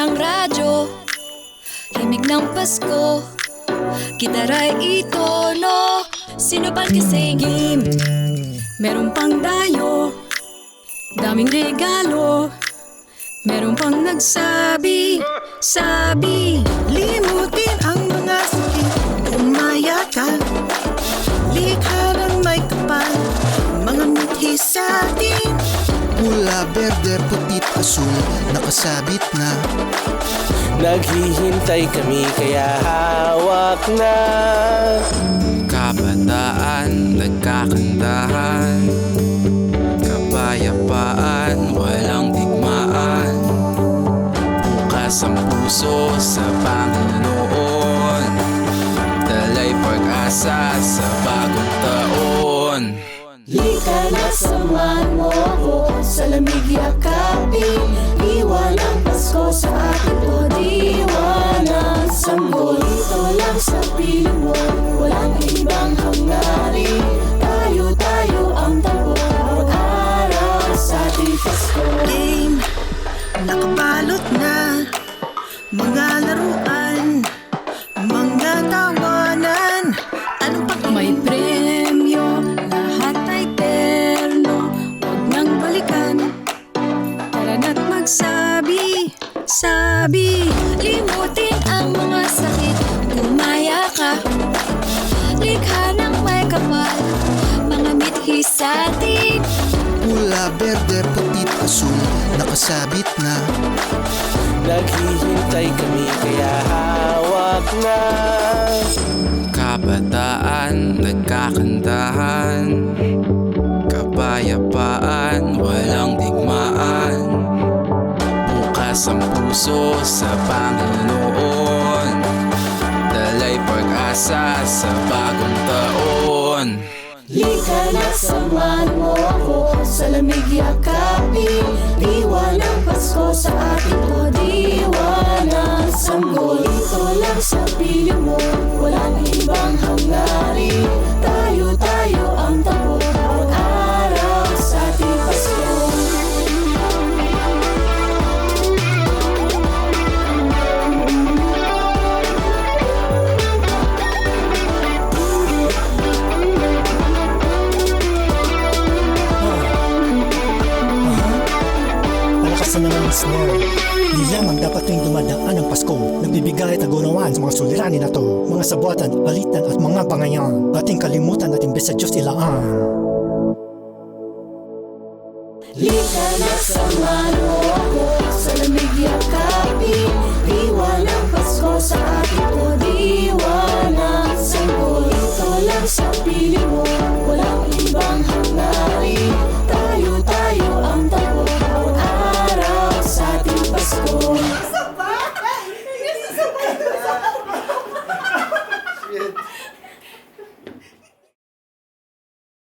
ng radyo, himig ng Pasko, gitara'y itono, sinupal kising game. Meron pang dayo, daming regalo, meron pang nagsabi, sabi. Limutin ang mga sakit, umaya ka. Likha ng may kapal, mga mithi sa atin. Pula, berde, putit, asul, nakasabit na. Naghihintay kami kaya hawak na. Kabataan, nagkakantahan, kapayapaan, walang digmaan. Bukas ang puso sa Panginoon, dalay pag-asa sa bagong taon. Lika na samahan mo ako, sa lamig yakapin, iwan ang Pasko sa atin o diwan ang sanggol. Ito lang sa piling mo, walang ibang hangarin. Tayo ang takbo, mag-araw sa ating Pasko. Game, nakabalot na, mga laruan, mga tawanan. Anong May premyo, lahat ay terno, huwag nang balikan. Tara na't magsabi, sabi. Limutin ang mga sakit, gumaya ka. Likha ng may kapal, mga mithi sa atin. Pula, berde, putit, asul, nakasabit na. Naghihintay kami kaya hawak na. Kabataan, nagkakantahan, kapayapaan, walang digmaan. Bukas ang puso sa Panginoon, dalay pag-asa sa bagong taon. Lika na samahan mo ako, sa lamig yakapin, iwan ang Pasko sa atin o diwan ang sanggol. Ito lang sa piling mo, walang ibang hangarin. Tayo ang takbo, mag-araw sa ating Pasko. Malakas na naman ang snare. Di lamang dapat tuwing dumadaan ang Pasko, nagbibigay at agunawan sa mga suliranin na to, mga sabuatan, palitan at mga pangayan. Ating kalimutan at imbes sa Diyos ilaan. Lika na samahan mo ako, sa lamig yakapin,